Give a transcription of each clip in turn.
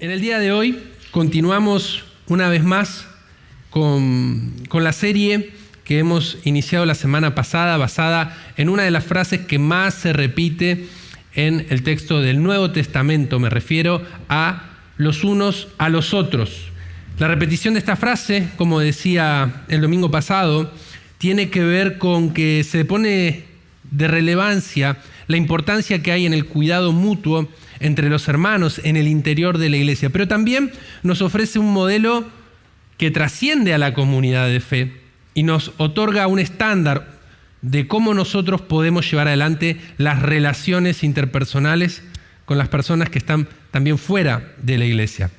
En el día de hoy continuamos una vez más con la serie que hemos iniciado la semana pasada, basada en una de las frases que más se repite en el texto del Nuevo Testamento. Me refiero a los unos a los otros. La repetición de esta frase, como decía el domingo pasado, tiene que ver con que se pone de relevancia la importancia que hay en el cuidado mutuo entre los hermanos en el interior de la iglesia, pero también nos ofrece un modelo que trasciende a la comunidad de fe y nos otorga un estándar de cómo nosotros podemos llevar adelante las relaciones interpersonales con las personas que están también fuera de la iglesia.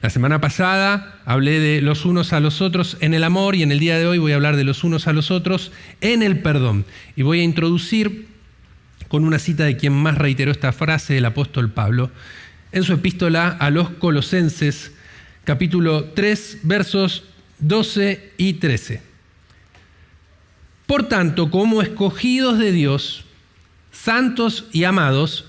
La semana pasada hablé de los unos a los otros en el amor y en el día de hoy voy a hablar de los unos a los otros en el perdón. Y voy a introducir con una cita de quien más reiteró esta frase, el apóstol Pablo, en su epístola a los Colosenses, capítulo 3, versos 12 y 13. Por tanto, como escogidos de Dios, santos y amados,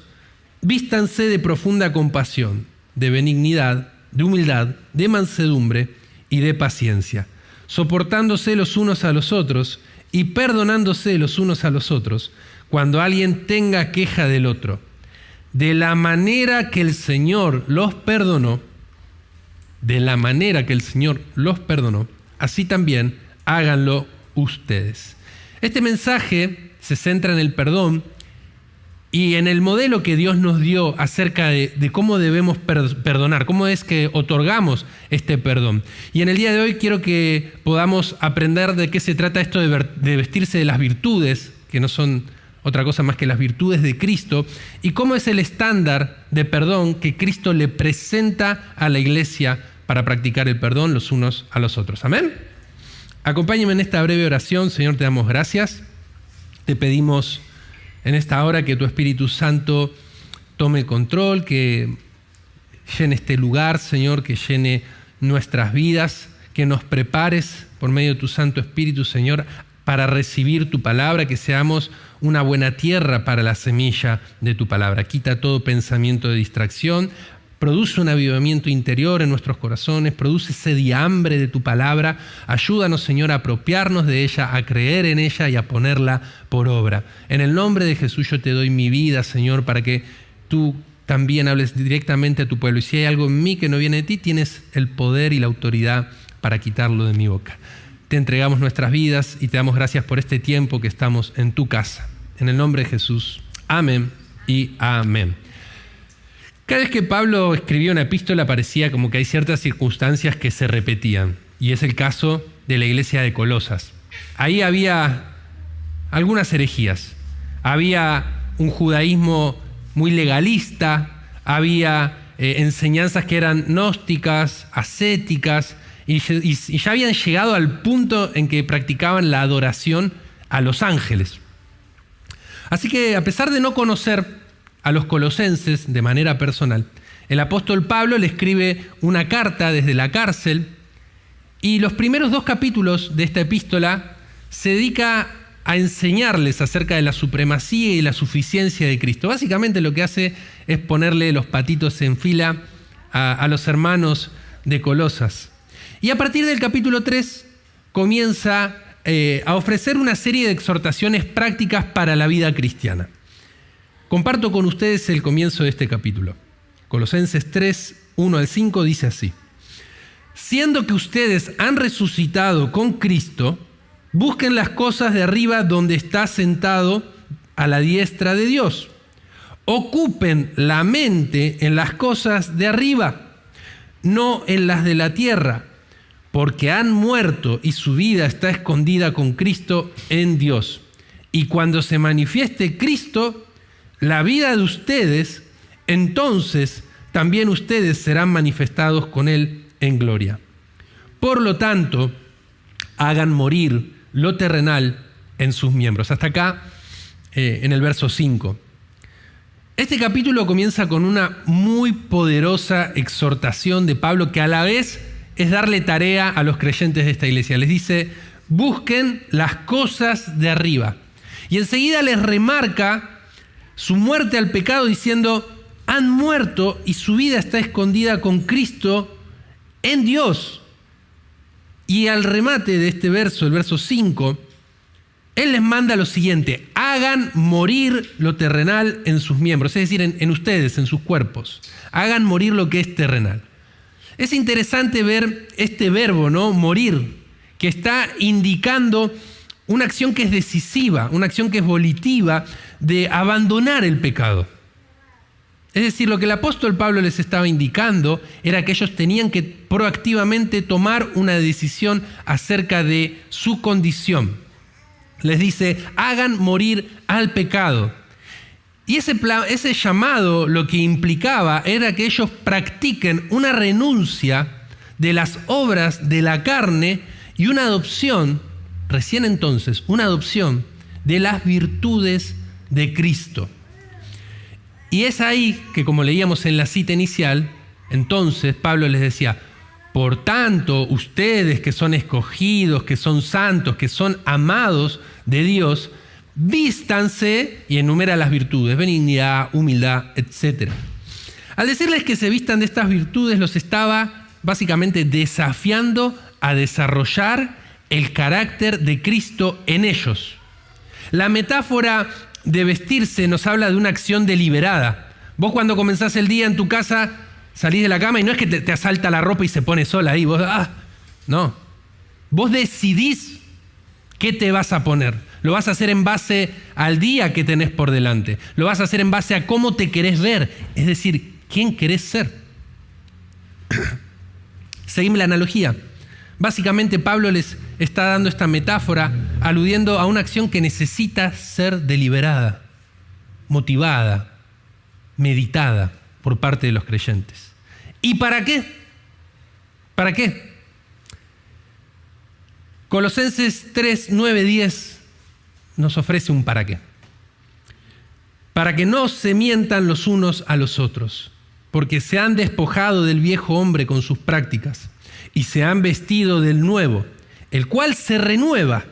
vístanse de profunda compasión, de benignidad, de humildad, de mansedumbre y de paciencia, soportándose los unos a los otros y perdonándose los unos a los otros, cuando alguien tenga queja del otro. De la manera que el Señor los perdonó, así también háganlo ustedes. Este mensaje se centra en el perdón y en el modelo que Dios nos dio acerca de cómo debemos perdonar, cómo es que otorgamos este perdón. Y en el día de hoy quiero que podamos aprender de qué se trata esto de vestirse de las virtudes, que no son otra cosa más que las virtudes de Cristo, y cómo es el estándar de perdón que Cristo le presenta a la iglesia para practicar el perdón los unos a los otros. ¿Amén? Acompáñenme en esta breve oración. Señor, te damos gracias. Te pedimos en esta hora que tu Espíritu Santo tome control, que llene este lugar, Señor, que llene nuestras vidas, que nos prepares por medio de tu Santo Espíritu, Señor, para recibir tu palabra, que seamos una buena tierra para la semilla de tu palabra. Quita todo pensamiento de distracción, produce un avivamiento interior en nuestros corazones, produce sed y hambre de tu palabra. Ayúdanos, Señor, a apropiarnos de ella, a creer en ella y a ponerla por obra. En el nombre de Jesús yo te doy mi vida, Señor, para que tú también hables directamente a tu pueblo. Y si hay algo en mí que no viene de ti, tienes el poder y la autoridad para quitarlo de mi boca. Te entregamos nuestras vidas y te damos gracias por este tiempo que estamos en tu casa. En el nombre de Jesús. Amén y amén. Cada vez que Pablo escribía una epístola parecía como que hay ciertas circunstancias que se repetían. Y es el caso de la iglesia de Colosas. Ahí había algunas herejías. Había un judaísmo muy legalista. Había enseñanzas que eran gnósticas, ascéticas. Y ya habían llegado al punto en que practicaban la adoración a los ángeles. Así que a pesar de no conocer a los colosenses de manera personal, el apóstol Pablo le escribe una carta desde la cárcel y los primeros 2 capítulos de esta epístola se dedica a enseñarles acerca de la supremacía y la suficiencia de Cristo. Básicamente lo que hace es ponerle los patitos en fila a los hermanos de Colosas. Y a partir del capítulo 3 comienza a ofrecer una serie de exhortaciones prácticas para la vida cristiana. Comparto con ustedes el comienzo de este capítulo. Colosenses 3, 1 al 5 dice así: siendo que ustedes han resucitado con Cristo, busquen las cosas de arriba donde está sentado a la diestra de Dios. Ocupen la mente en las cosas de arriba, no en las de la tierra, porque han muerto y su vida está escondida con Cristo en Dios. Y cuando se manifieste Cristo, la vida de ustedes, entonces también ustedes serán manifestados con Él en gloria. Por lo tanto, hagan morir lo terrenal en sus miembros. Hasta acá, en el verso 5. Este capítulo comienza con una muy poderosa exhortación de Pablo que a la vez es darle tarea a los creyentes de esta iglesia. Les dice, busquen las cosas de arriba. Y enseguida les remarca su muerte al pecado diciendo, han muerto y su vida está escondida con Cristo en Dios. Y al remate de este verso, el verso 5, Él les manda lo siguiente: hagan morir lo terrenal en sus miembros, es decir, en ustedes, en sus cuerpos. Hagan morir lo que es terrenal. Es interesante ver este verbo, ¿no? Morir, que está indicando una acción que es decisiva, una acción que es volitiva de abandonar el pecado. Es decir, lo que el apóstol Pablo les estaba indicando era que ellos tenían que proactivamente tomar una decisión acerca de su condición. Les dice, hagan morir al pecado. Y ese llamado lo que implicaba era que ellos practiquen una renuncia de las obras de la carne y una adopción, recién entonces, una adopción de las virtudes de Cristo. Y es ahí que, como leíamos en la cita inicial, entonces Pablo les decía, por tanto, ustedes que son escogidos, que son santos, que son amados de Dios, vístanse, y enumera las virtudes, benignidad, humildad, etc. Al decirles que se vistan de estas virtudes, los estaba básicamente desafiando a desarrollar el carácter de Cristo en ellos. La metáfora de vestirse nos habla de una acción deliberada. Vos cuando comenzás el día en tu casa, salís de la cama y no es que te asalta la ropa y se pone sola ahí. No. Vos decidís qué te vas a poner. Lo vas a hacer en base al día que tenés por delante. Lo vas a hacer en base a cómo te querés ver. Es decir, quién querés ser. Seguimos la analogía. Básicamente Pablo les está dando esta metáfora aludiendo a una acción que necesita ser deliberada, motivada, meditada por parte de los creyentes. ¿Y para qué? ¿Para qué? Colosenses 3, 9, 10 nos ofrece un para qué. Para que no se mientan los unos a los otros, porque se han despojado del viejo hombre con sus prácticas y se han vestido del nuevo, el cual se renueva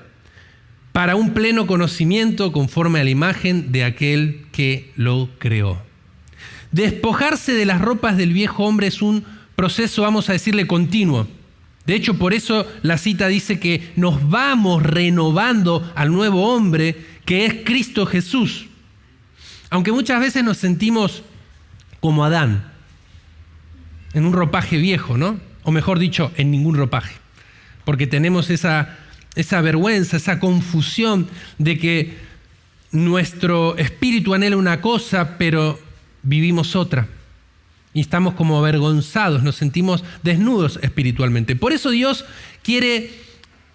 para un pleno conocimiento conforme a la imagen de aquel que lo creó. Despojarse de las ropas del viejo hombre es un proceso, vamos a decirle, continuo. De hecho, por eso la cita dice que nos vamos renovando al nuevo hombre, que es Cristo Jesús. Aunque muchas veces nos sentimos como Adán, en un ropaje viejo, ¿no? O mejor dicho, en ningún ropaje. Porque tenemos esa vergüenza, esa confusión de que nuestro espíritu anhela una cosa, pero vivimos otra. Y estamos como avergonzados, nos sentimos desnudos espiritualmente. Por eso Dios quiere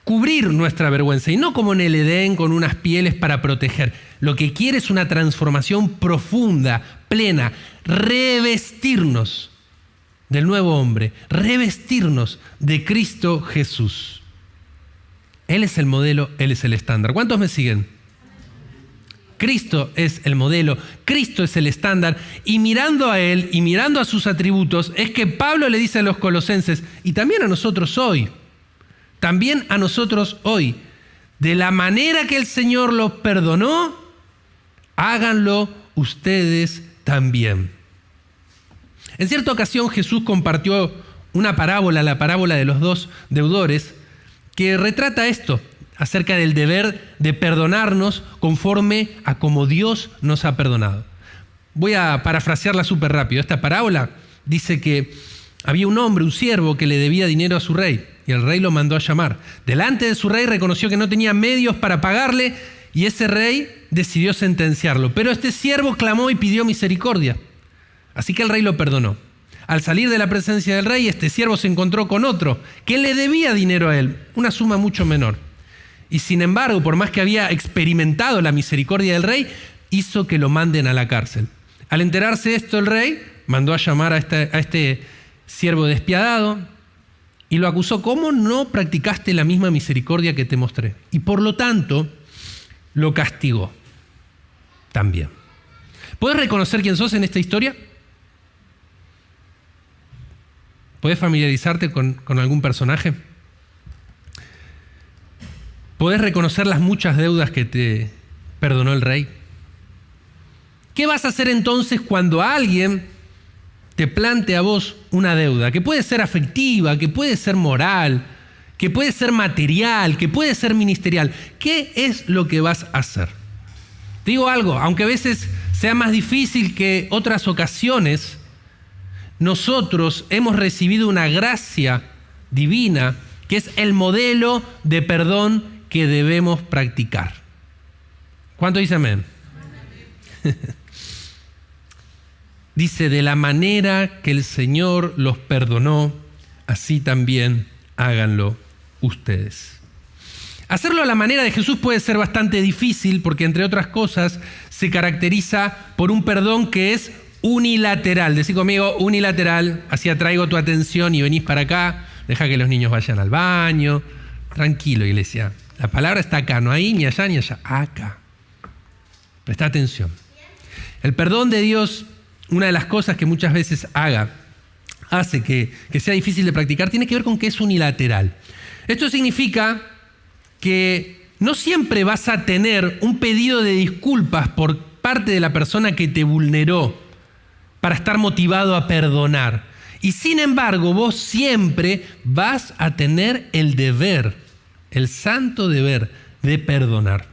cubrir nuestra vergüenza, y no como en el Edén con unas pieles para proteger. Lo que quiere es una transformación profunda, plena, revestirnos del nuevo hombre, revestirnos de Cristo Jesús. Él es el modelo, Él es el estándar. ¿Cuántos me siguen? Cristo es el modelo, Cristo es el estándar, y mirando a Él y mirando a sus atributos es que Pablo le dice a los colosenses, y también a nosotros hoy, de la manera que el Señor los perdonó, háganlo ustedes también. En cierta ocasión Jesús compartió una parábola, la parábola de los dos deudores, que retrata esto, acerca del deber de perdonarnos conforme a como Dios nos ha perdonado. Voy a parafrasearla súper rápido. Esta parábola dice que había un hombre, un siervo, que le debía dinero a su rey, y el rey lo mandó a llamar. Delante de su rey reconoció que no tenía medios para pagarle, y ese rey decidió sentenciarlo. Pero este siervo clamó y pidió misericordia. Así que el rey lo perdonó. Al salir de la presencia del rey, este siervo se encontró con otro que le debía dinero a él, una suma mucho menor. Y sin embargo, por más que había experimentado la misericordia del rey, hizo que lo manden a la cárcel. Al enterarse de esto, el rey mandó a llamar a este siervo despiadado y lo acusó. ¿Cómo no practicaste la misma misericordia que te mostré? Y por lo tanto, lo castigó también. ¿Puedes reconocer quién sos en esta historia? ¿Puedes familiarizarte con algún personaje? ¿Podés reconocer las muchas deudas que te perdonó el rey? ¿Qué vas a hacer entonces cuando alguien te plante a vos una deuda, que puede ser afectiva, que puede ser moral, que puede ser material, que puede ser ministerial, ¿qué es lo que vas a hacer? Te digo algo, aunque a veces sea más difícil que otras ocasiones, nosotros hemos recibido una gracia divina que es el modelo de perdón que debemos practicar. ¿Cuánto dice amén? Dice, de la manera que el Señor los perdonó, así también háganlo ustedes. Hacerlo a la manera de Jesús puede ser bastante difícil porque, entre otras cosas, se caracteriza por un perdón que es unilateral. Decí conmigo, unilateral. Así atraigo tu atención y venís para acá. Deja que los niños vayan al baño. Tranquilo, iglesia. La palabra está acá, no ahí, ni allá, ni allá. Acá. Presta atención. El perdón de Dios, una de las cosas que muchas veces hace que sea difícil de practicar, tiene que ver con que es unilateral. Esto significa que no siempre vas a tener un pedido de disculpas por parte de la persona que te vulneró para estar motivado a perdonar. Y sin embargo, vos siempre vas a tener el deber, el santo deber de perdonar.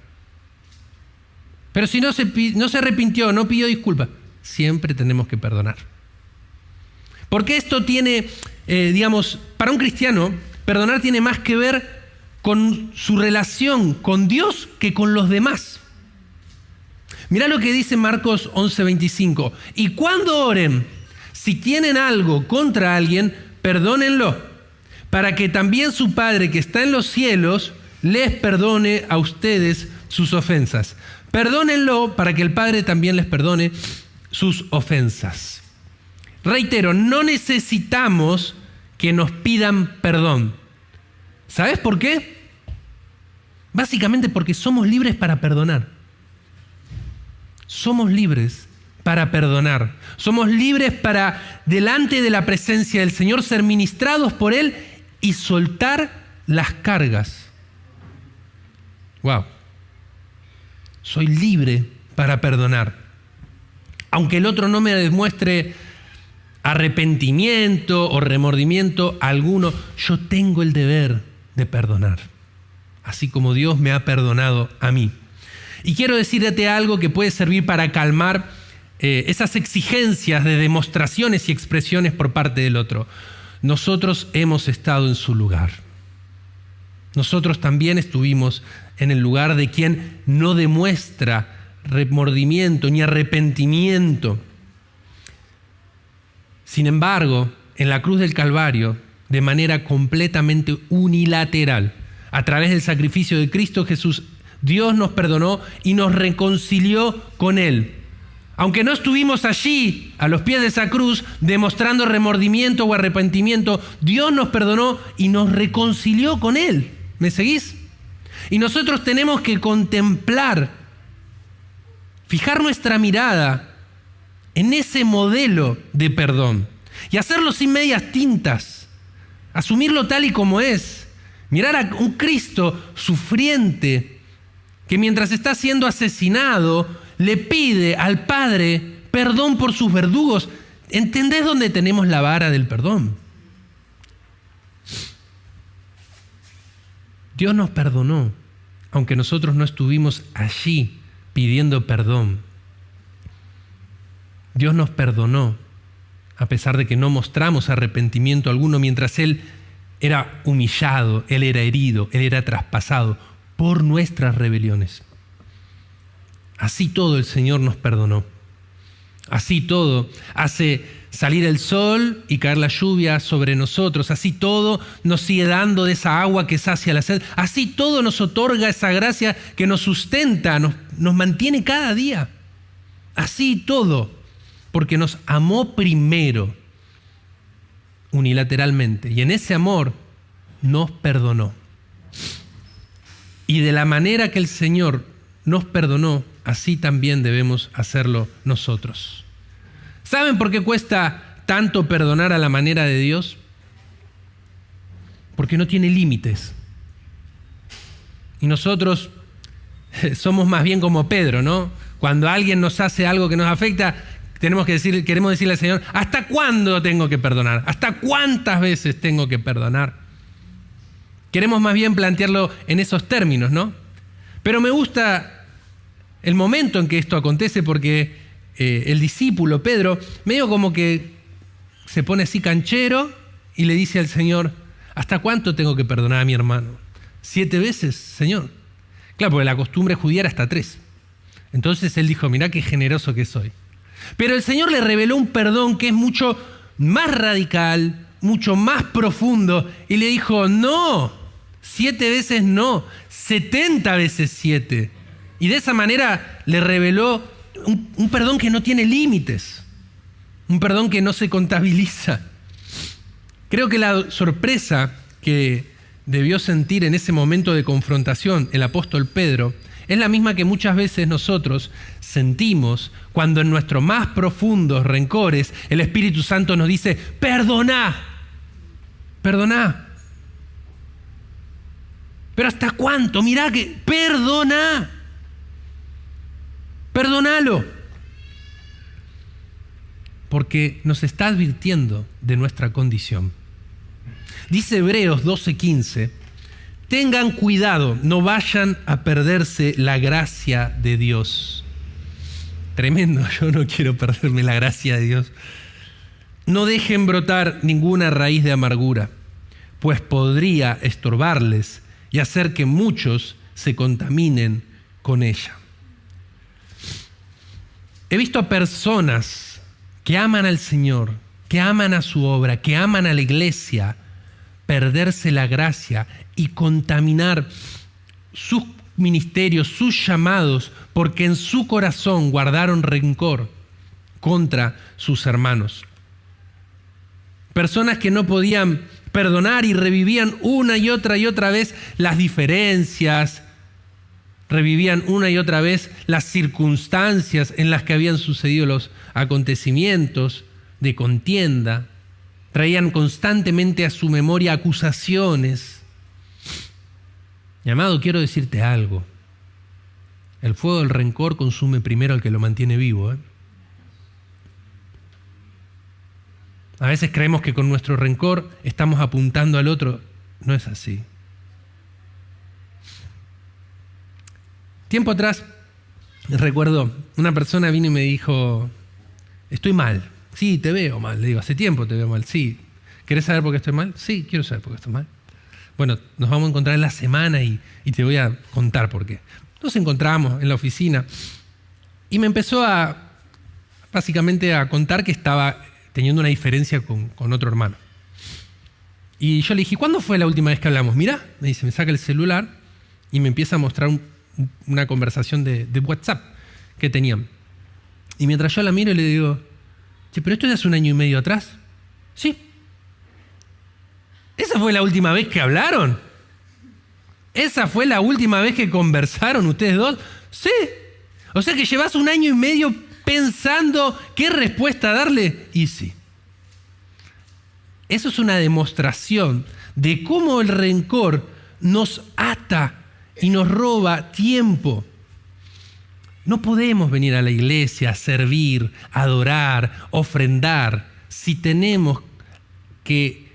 Pero si no se arrepintió, no pidió disculpas, siempre tenemos que perdonar. Porque esto tiene, para un cristiano, perdonar tiene más que ver con su relación con Dios que con los demás. Mirá lo que dice Marcos 11:25. Y cuando oren, si tienen algo contra alguien, perdónenlo, para que también su Padre que está en los cielos les perdone a ustedes sus ofensas. Perdónenlo para que el Padre también les perdone sus ofensas. Reitero, no necesitamos que nos pidan perdón. ¿Sabes por qué? Básicamente porque somos libres para perdonar. Somos libres para perdonar. Somos libres para, delante de la presencia del Señor, ser ministrados por Él y soltar las cargas. ¡Wow! Soy libre para perdonar. Aunque el otro no me demuestre arrepentimiento o remordimiento alguno, yo tengo el deber de perdonar, así como Dios me ha perdonado a mí. Y quiero decirte algo que puede servir para calmar esas exigencias de demostraciones y expresiones por parte del otro. Nosotros hemos estado en su lugar. Nosotros también estuvimos en el lugar de quien no demuestra remordimiento ni arrepentimiento. Sin embargo, en la cruz del Calvario, de manera completamente unilateral, a través del sacrificio de Cristo Jesús, Dios nos perdonó y nos reconcilió con Él. Aunque no estuvimos allí, a los pies de esa cruz, demostrando remordimiento o arrepentimiento, Dios nos perdonó y nos reconcilió con Él. ¿Me seguís? Y nosotros tenemos que contemplar, fijar nuestra mirada en ese modelo de perdón y hacerlo sin medias tintas. Asumirlo tal y como es. Mirar a un Cristo sufriente que mientras está siendo asesinado le pide al Padre perdón por sus verdugos. ¿Entendés dónde tenemos la vara del perdón? Dios nos perdonó, aunque nosotros no estuvimos allí pidiendo perdón. Dios nos perdonó a pesar de que no mostramos arrepentimiento alguno mientras Él era humillado, Él era herido, Él era traspasado por nuestras rebeliones. Así todo el Señor nos perdonó. Así todo hace salir el sol y caer la lluvia sobre nosotros. Así todo nos sigue dando de esa agua que sacia la sed. Así todo nos otorga esa gracia que nos sustenta, nos mantiene cada día. Así todo, porque nos amó primero, unilateralmente. Y en ese amor nos perdonó. Y de la manera que el Señor nos perdonó, así también debemos hacerlo nosotros. ¿Saben por qué cuesta tanto perdonar a la manera de Dios? Porque no tiene límites. Y nosotros somos más bien como Pedro, ¿no? Cuando alguien nos hace algo que nos afecta, queremos decirle al Señor, ¿hasta cuándo tengo que perdonar? ¿Hasta cuántas veces tengo que perdonar? Queremos más bien plantearlo en esos términos, ¿no? Pero me gusta el momento en que esto acontece porque el discípulo, Pedro, medio como que se pone así canchero y le dice al Señor, ¿hasta cuánto tengo que perdonar a mi hermano? ¿7 veces, Señor? Claro, porque la costumbre judía era hasta 3. Entonces él dijo, mirá qué generoso que soy. Pero el Señor le reveló un perdón que es mucho más radical, mucho más profundo, y le dijo, no, 7 veces no, 70 veces 7. Y de esa manera le reveló un perdón que no tiene límites, un perdón que no se contabiliza. Creo que la sorpresa que debió sentir en ese momento de confrontación el apóstol Pedro es la misma que muchas veces nosotros sentimos cuando en nuestros más profundos rencores el Espíritu Santo nos dice, perdoná, perdoná. Pero ¿hasta cuánto? Mirá que perdoná, perdonalo. Porque nos está advirtiendo de nuestra condición. Dice Hebreos 12:15, tengan cuidado, no vayan a perderse la gracia de Dios. Tremendo, yo no quiero perderme la gracia de Dios. No dejen brotar ninguna raíz de amargura, pues podría estorbarles y hacer que muchos se contaminen con ella. He visto a personas que aman al Señor, que aman a su obra, que aman a la iglesia, perderse la gracia y contaminar sus ministerios, sus llamados, porque en su corazón guardaron rencor contra sus hermanos. Personas que no podían perdonar y revivían una y otra vez las diferencias, revivían una y otra vez las circunstancias en las que habían sucedido los acontecimientos de contienda. Traían constantemente a su memoria acusaciones. Mi amado, quiero decirte algo. El fuego del rencor consume primero al que lo mantiene vivo, ¿eh? A veces creemos que con nuestro rencor estamos apuntando al otro. No es así. Tiempo atrás, recuerdo, una persona vino y me dijo, estoy mal. Sí, te veo mal. Le digo, hace tiempo te veo mal. Sí. ¿Querés saber por qué estoy mal? Sí, quiero saber por qué estoy mal. Bueno, nos vamos a encontrar en la semana y te voy a contar por qué. Nos encontramos en la oficina y me empezó básicamente a contar que estaba teniendo una diferencia con otro hermano. Y yo le dije, ¿cuándo fue la última vez que hablamos? Mirá, me dice, me saca el celular y me empieza a mostrar una conversación de WhatsApp que tenían. Y mientras yo la miro le digo, che, pero esto es de hace 1 año y medio atrás. Sí. ¿Esa fue la última vez que hablaron? ¿Esa fue la última vez que conversaron ustedes dos? Sí. O sea que llevas 1 año y medio pensando qué respuesta darle. Y sí. Eso es una demostración de cómo el rencor nos ata y nos roba tiempo. No podemos venir a la iglesia a servir, a adorar, ofrendar, si tenemos que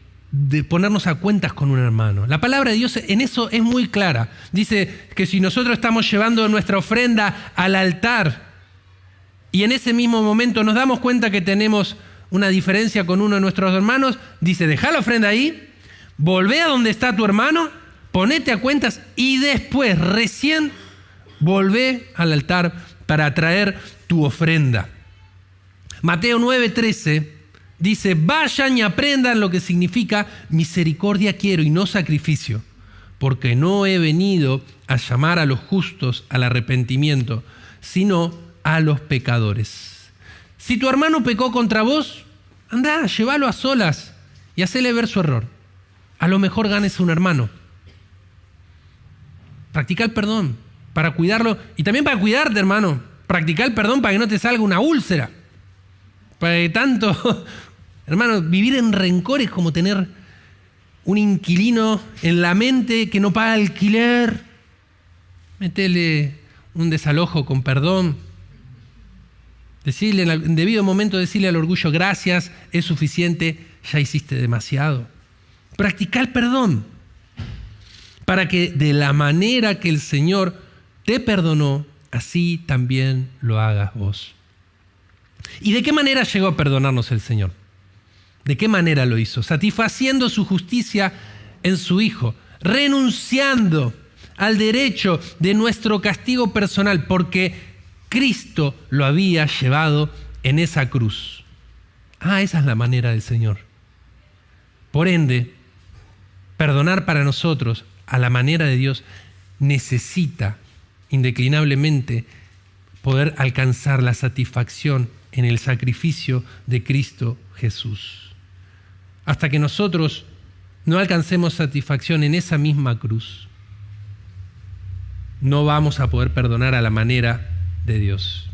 ponernos a cuentas con un hermano. La palabra de Dios en eso es muy clara. Dice que si nosotros estamos llevando nuestra ofrenda al altar y en ese mismo momento nos damos cuenta que tenemos una diferencia con uno de nuestros hermanos, dice, dejá la ofrenda ahí, volvé a donde está tu hermano, ponete a cuentas y después recién volvé al altar para traer tu ofrenda. Mateo 9:13 dice, vayan y aprendan lo que significa misericordia quiero y no sacrificio, porque no he venido a llamar a los justos al arrepentimiento, sino a los pecadores. Si tu hermano pecó contra vos, andá, llévalo a solas y hacele ver su error. A lo mejor ganes un hermano. Practica el perdón para cuidarlo y también para cuidarte, hermano. Practica el perdón para que no te salga una úlcera. Para que tanto, hermano, vivir en rencor es como tener un inquilino en la mente que no paga alquiler. Métele un desalojo con perdón. Decirle en el debido momento, decirle al orgullo, gracias, es suficiente, ya hiciste demasiado. Practica el perdón para que de la manera que el Señor te perdonó, así también lo hagas vos. ¿Y de qué manera llegó a perdonarnos el Señor? ¿De qué manera lo hizo? Satisfaciendo su justicia en su Hijo, renunciando al derecho de nuestro castigo personal, porque Cristo lo había llevado en esa cruz. Esa es la manera del Señor. Por ende, perdonar para nosotros a la manera de Dios necesita indeclinablemente poder alcanzar la satisfacción en el sacrificio de Cristo Jesús. Hasta que nosotros no alcancemos satisfacción en esa misma cruz, no vamos a poder perdonar a la manera de Dios.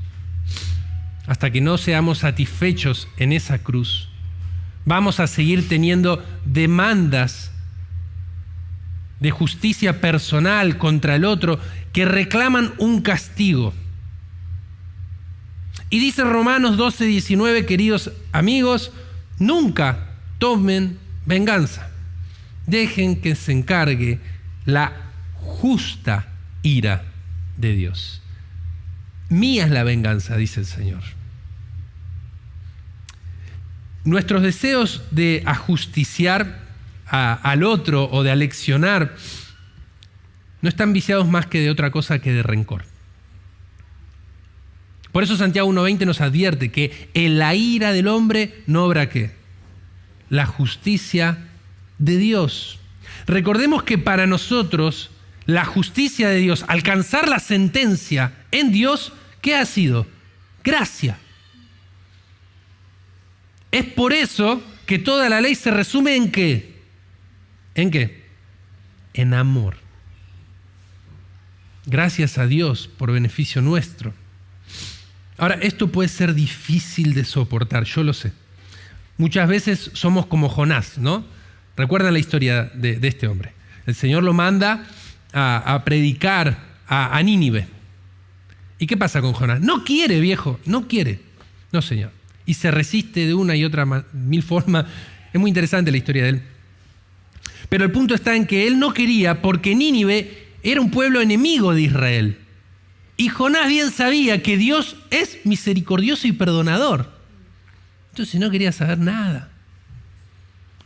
Hasta que no seamos satisfechos en esa cruz, vamos a seguir teniendo demandas de justicia personal contra el otro que reclaman un castigo. Y dice Romanos 12:19, queridos amigos, nunca tomen venganza. Dejen que se encargue la justa ira de Dios. Mía es la venganza, dice el Señor. Nuestros deseos de ajusticiar al otro o de aleccionar no están viciados más que de otra cosa que de rencor. Por eso Santiago 1:20 nos advierte que en la ira del hombre no obra ¿qué? La justicia de Dios. Recordemos que para nosotros la justicia de Dios, alcanzar la sentencia en Dios, ¿qué ha sido? Gracia. Es por eso que toda la ley se resume ¿en qué? ¿En qué? En amor. Gracias a Dios por beneficio nuestro. Ahora, esto puede ser difícil de soportar, yo lo sé. Muchas veces somos como Jonás, ¿no? Recuerdan la historia de este hombre. El Señor lo manda a predicar a Nínive. ¿Y qué pasa con Jonás? No quiere, viejo, no quiere. No, Señor. Y se resiste de una y otra mil formas. Es muy interesante la historia de él. Pero el punto está en que él no quería porque Nínive era un pueblo enemigo de Israel. Y Jonás bien sabía que Dios es misericordioso y perdonador. Entonces no quería saber nada.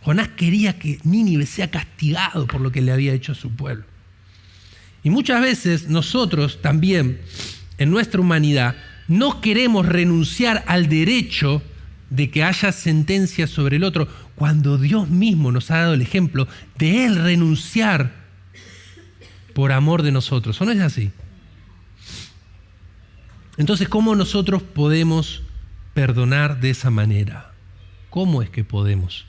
Jonás quería que Nínive sea castigado por lo que le había hecho a su pueblo. Y muchas veces nosotros también, en nuestra humanidad, no queremos renunciar al derecho de que haya sentencia sobre el otro, cuando Dios mismo nos ha dado el ejemplo de Él renunciar por amor de nosotros. ¿O no es así? Entonces, ¿cómo nosotros podemos perdonar de esa manera? ¿Cómo es que podemos?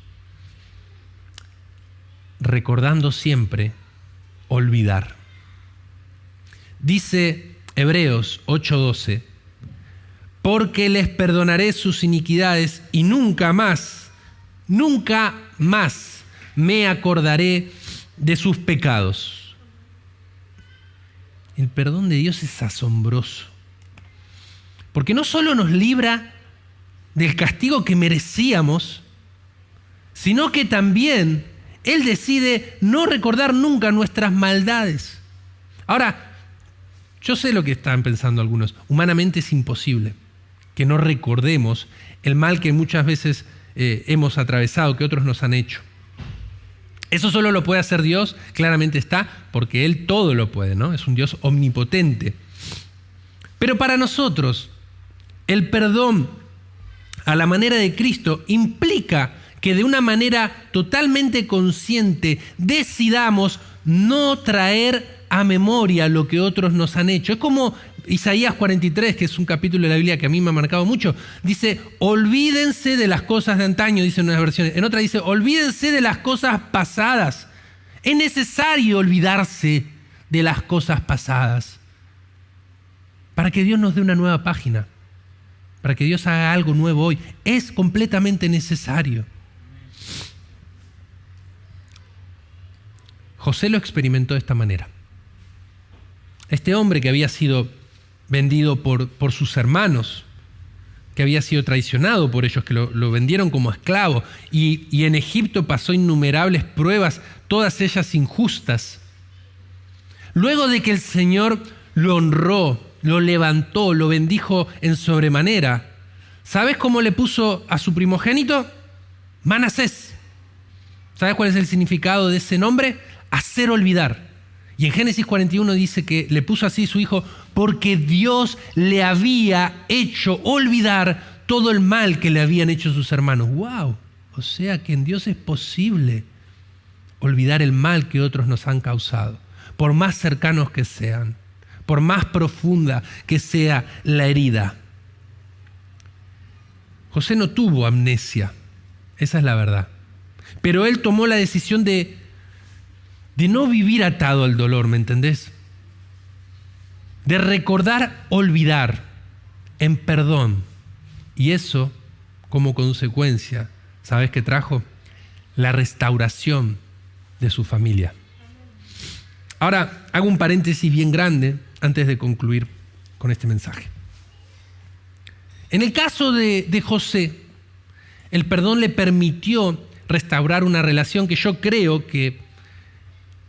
Recordando siempre olvidar. Dice Hebreos 8:12, porque les perdonaré sus iniquidades y nunca más me acordaré de sus pecados. El perdón de Dios es asombroso, porque no solo nos libra del castigo que merecíamos, sino que también Él decide no recordar nunca nuestras maldades. Ahora, yo sé lo que están pensando algunos. Humanamente es imposible que no recordemos el mal que muchas veces hemos atravesado, que otros nos han hecho. Eso solo lo puede hacer Dios, claramente está, porque Él todo lo puede, ¿no? Es un Dios omnipotente. Pero para nosotros, el perdón a la manera de Cristo implica que de una manera totalmente consciente decidamos no traer a memoria lo que otros nos han hecho. Es como Isaías 43, que es un capítulo de la Biblia que a mí me ha marcado mucho. Dice, olvídense de las cosas de antaño, dice en unas versiones. En otra dice, olvídense de las cosas pasadas. Es necesario olvidarse de las cosas pasadas para que Dios nos dé una nueva página, para que Dios haga algo nuevo hoy. Es completamente necesario. José lo experimentó de esta manera. Este hombre que había sido vendido por sus hermanos, que había sido traicionado por ellos, que lo vendieron como esclavo, y en Egipto pasó innumerables pruebas, todas ellas injustas. Luego de que el Señor lo honró, lo levantó, lo bendijo en sobremanera, ¿sabes cómo le puso a su primogénito? Manasés. ¿Sabes cuál es el significado de ese nombre? Hacer olvidar. Y en Génesis 41 dice que le puso así a su hijo porque Dios le había hecho olvidar todo el mal que le habían hecho sus hermanos. ¡Wow! O sea que en Dios es posible olvidar el mal que otros nos han causado, por más cercanos que sean, por más profunda que sea la herida. José no tuvo amnesia, esa es la verdad. Pero él tomó la decisión de no vivir atado al dolor, ¿me entendés? De recordar, olvidar en perdón. Y eso, como consecuencia, ¿sabes qué trajo? La restauración de su familia. Ahora, hago un paréntesis bien grande antes de concluir con este mensaje. En el caso de José, el perdón le permitió restaurar una relación que yo creo que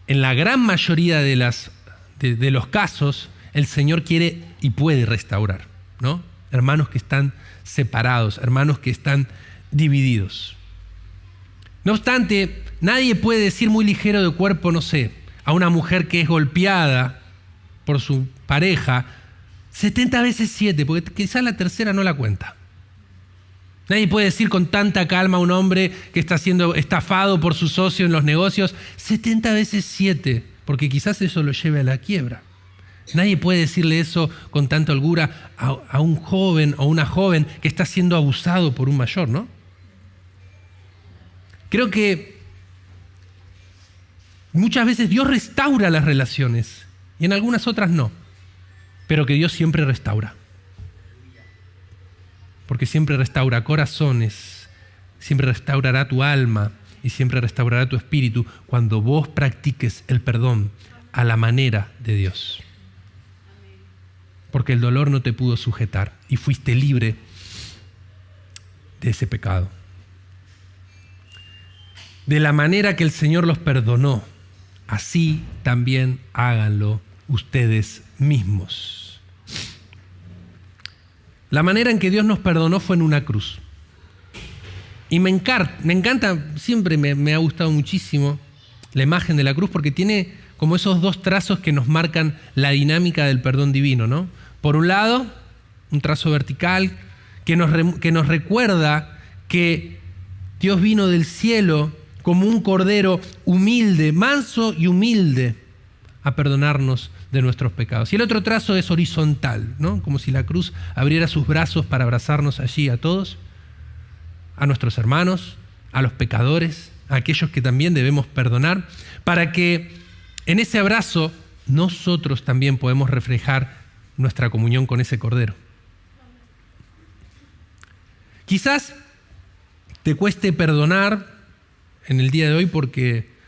en la gran mayoría de los casos el Señor quiere y puede restaurar, ¿no? Hermanos que están separados, hermanos que están divididos. No obstante, nadie puede decir muy ligero de cuerpo, no sé, a una mujer que es golpeada por su pareja 70 veces 7, porque quizás la tercera no la cuenta. Nadie puede decir con tanta calma a un hombre que está siendo estafado por su socio en los negocios 70 veces 7, porque quizás eso lo lleve a la quiebra. Nadie puede decirle eso con tanta holgura a un joven o una joven que está siendo abusado por un mayor, ¿no? Creo que muchas veces Dios restaura las relaciones y en algunas otras no, pero que Dios siempre restaura. Porque siempre restaura corazones, siempre restaurará tu alma y siempre restaurará tu espíritu cuando vos practiques el perdón a la manera de Dios. Porque el dolor no te pudo sujetar y fuiste libre de ese pecado. De la manera que el Señor los perdonó, así también háganlo ustedes mismos. La manera en que Dios nos perdonó fue en una cruz. Y me encanta, siempre me ha gustado muchísimo la imagen de la cruz porque tiene como esos dos trazos que nos marcan la dinámica del perdón divino, ¿no? Por un lado, un trazo vertical que nos recuerda que Dios vino del cielo como un cordero humilde, manso y humilde, a perdonarnos de nuestros pecados. Y el otro trazo es horizontal, ¿no? Como si la cruz abriera sus brazos para abrazarnos allí a todos, a nuestros hermanos, a los pecadores, a aquellos que también debemos perdonar, para que en ese abrazo nosotros también podemos reflejar nuestra comunión con ese cordero. Quizás te cueste perdonar en el día de hoy porque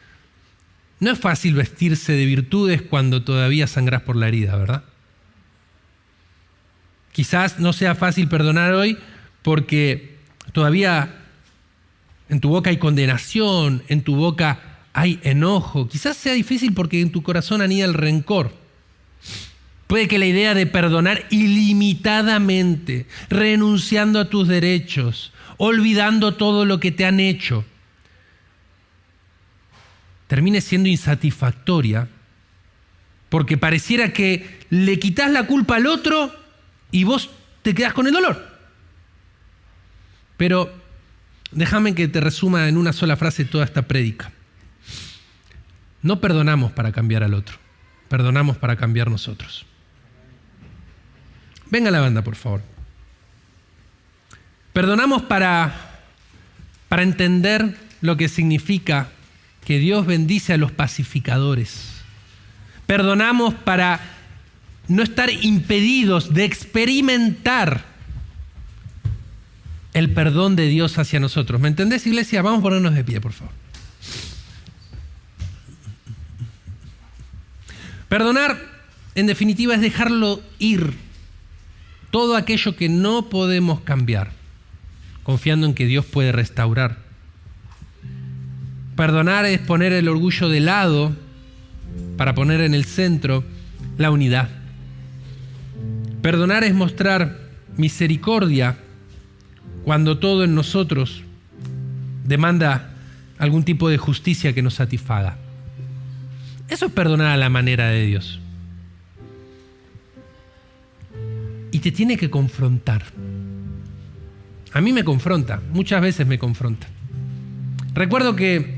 no es fácil vestirse de virtudes cuando todavía sangrás por la herida, ¿verdad? Quizás no sea fácil perdonar hoy porque todavía en tu boca hay condenación, en tu boca hay enojo. Quizás sea difícil porque en tu corazón anida el rencor. Puede que la idea de perdonar ilimitadamente, renunciando a tus derechos, olvidando todo lo que te han hecho, termine siendo insatisfactoria, porque pareciera que le quitas la culpa al otro y vos te quedás con el dolor. Pero déjame que te resuma en una sola frase toda esta prédica. No perdonamos para cambiar al otro, perdonamos para cambiar nosotros. Venga la banda, por favor. Perdonamos para entender lo que significa que Dios bendice a los pacificadores. Perdonamos para no estar impedidos de experimentar el perdón de Dios hacia nosotros. ¿Me entendés, iglesia? Vamos a ponernos de pie, por favor. Perdonar, en definitiva, es dejarlo ir. todo aquello que no podemos cambiar, confiando en que Dios puede restaurar. Perdonar es poner el orgullo de lado para poner en el centro la unidad. Perdonar es mostrar misericordia cuando todo en nosotros demanda algún tipo de justicia que nos satisfaga. Eso es perdonar a la manera de Dios. Y te tiene que confrontar. A mí me confronta, muchas veces me confronta. Recuerdo que,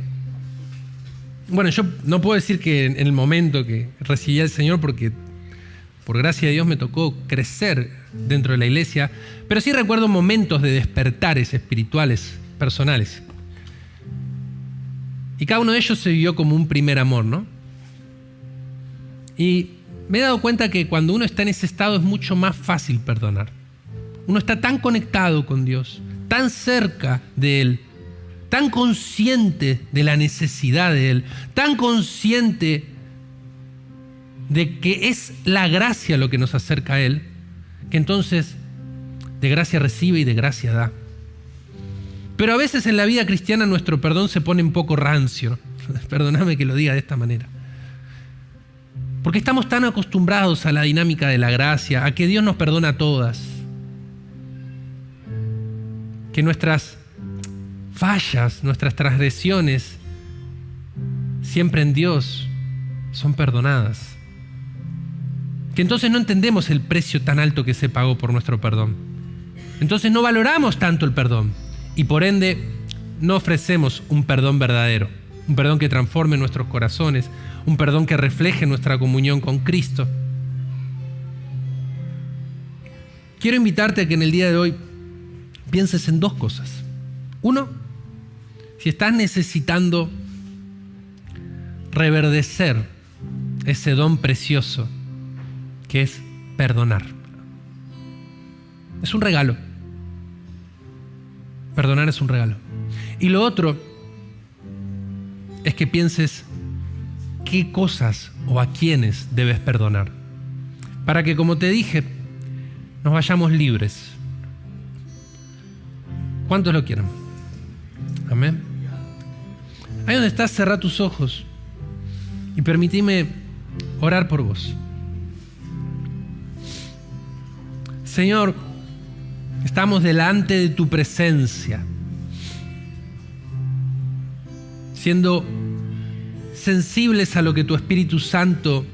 yo no puedo decir que en el momento que recibí al Señor, porque por gracia de Dios me tocó crecer dentro de la iglesia, pero sí recuerdo momentos de despertares espirituales, personales. Y cada uno de ellos se vivió como un primer amor, ¿no? Y me he dado cuenta que cuando uno está en ese estado es mucho más fácil perdonar. Uno está tan conectado con Dios, tan cerca de Él, tan consciente de la necesidad de Él, tan consciente de que es la gracia lo que nos acerca a Él, que entonces de gracia recibe y de gracia da. Pero a veces en la vida cristiana nuestro perdón se pone un poco rancio. Perdóname que lo diga de esta manera. Porque estamos tan acostumbrados a la dinámica de la gracia, a que Dios nos perdona a todas, que nuestras fallas, nuestras transgresiones, siempre en Dios, son perdonadas. Que entonces no entendemos el precio tan alto que se pagó por nuestro perdón. Entonces no valoramos tanto el perdón y por ende no ofrecemos un perdón verdadero, un perdón que transforme nuestros corazones, un perdón que refleje nuestra comunión con Cristo. Quiero invitarte a que en el día de hoy pienses en dos cosas. Uno, si estás necesitando reverdecer ese don precioso que es perdonar. Es un regalo. Perdonar es un regalo. Y lo otro es que pienses qué cosas o a quiénes debes perdonar, para que, como te dije, nos vayamos libres. ¿Cuántos lo quieren? Amén. Ahí donde estás, cerrá tus ojos y permitime orar por vos. Señor, estamos delante de tu presencia, siendo sensibles a lo que tu Espíritu Santo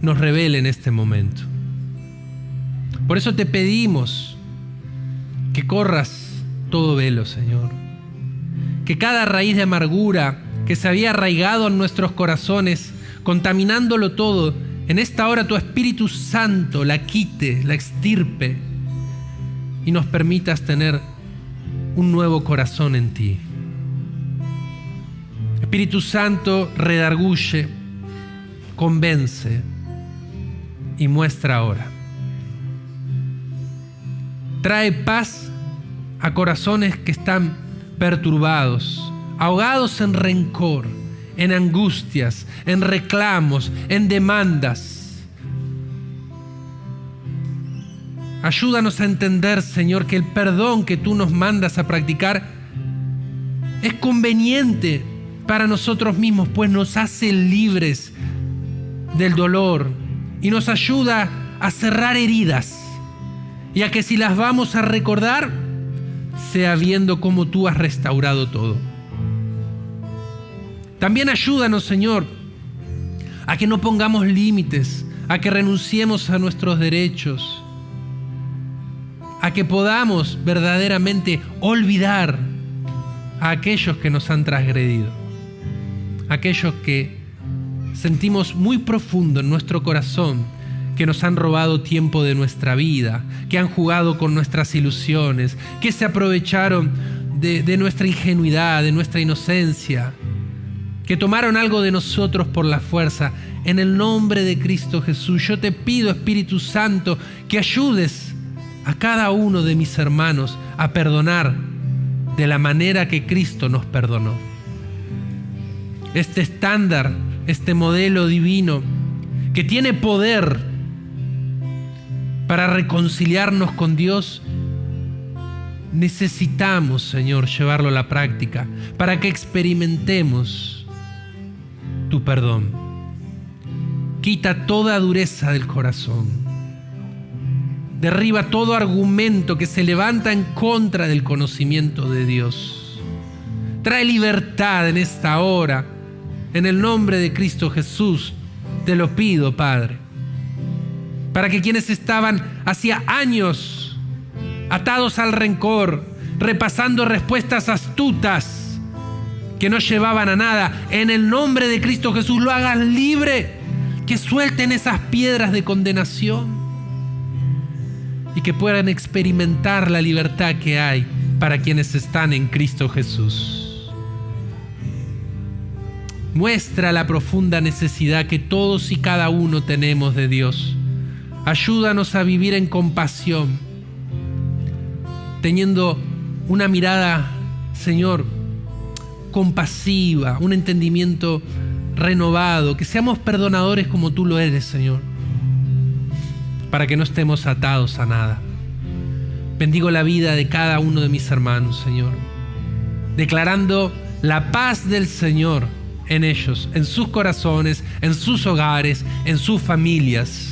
nos revele en este momento. Por eso te pedimos que corras todo velo, Señor. Que cada raíz de amargura que se había arraigado en nuestros corazones, contaminándolo todo, en esta hora tu Espíritu Santo la quite, la extirpe y nos permitas tener un nuevo corazón en ti. Espíritu Santo, redarguye, convence y muestra ahora. Trae paz a corazones que están perturbados, ahogados en rencor, en angustias, en reclamos, en demandas. Ayúdanos a entender, Señor, que el perdón que tú nos mandas a practicar es conveniente para nosotros mismos, pues nos hace libres del dolor y nos ayuda a cerrar heridas y a que si las vamos a recordar, sea viendo cómo tú has restaurado todo. También ayúdanos, Señor, a que no pongamos límites, a que renunciemos a nuestros derechos, a que podamos verdaderamente olvidar a aquellos que nos han transgredido, aquellos que sentimos muy profundo en nuestro corazón que nos han robado tiempo de nuestra vida, que han jugado con nuestras ilusiones, que se aprovecharon de nuestra ingenuidad, de nuestra inocencia, que tomaron algo de nosotros por la fuerza. En el nombre de Cristo Jesús, yo te pido, Espíritu Santo, que ayudes a cada uno de mis hermanos a perdonar de la manera que Cristo nos perdonó. Este estándar, este modelo divino que tiene poder para reconciliarnos con Dios, necesitamos, Señor, llevarlo a la práctica para que experimentemos tu perdón. Quita toda dureza del corazón. Derriba todo argumento que se levanta en contra del conocimiento de Dios. Trae libertad en esta hora. En el nombre de Cristo Jesús te lo pido, Padre. Para que quienes estaban hacía años atados al rencor, repasando respuestas astutas que no llevaban a nada, en el nombre de Cristo Jesús lo hagas libre, que suelten esas piedras de condenación y que puedan experimentar la libertad que hay para quienes están en Cristo Jesús. Muestra la profunda necesidad que todos y cada uno tenemos de Dios. Ayúdanos a vivir en compasión, teniendo una mirada, Señor, compasiva, un entendimiento renovado, que seamos perdonadores como tú lo eres, Señor, para que no estemos atados a nada. Bendigo la vida de cada uno de mis hermanos, Señor, declarando la paz del Señor en ellos, en sus corazones, en sus hogares, en sus familias.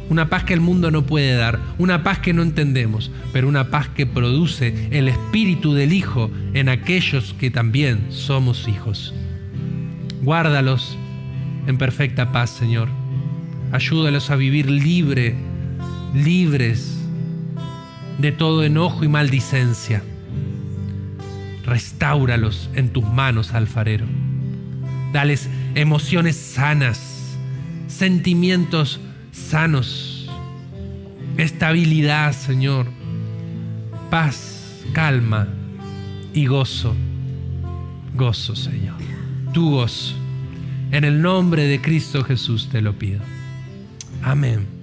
Una paz que el mundo no puede dar, una paz que no entendemos, pero una paz que produce el Espíritu del Hijo en aquellos que también somos hijos. Guárdalos en perfecta paz, Señor. Ayúdalos a vivir libres de todo enojo y maldicencia. Restáuralos en tus manos, alfarero. Dales emociones sanas, sentimientos sanos, estabilidad, Señor, paz, calma y gozo. Gozo, Señor, tu gozo. En el nombre de Cristo Jesús te lo pido. Amén.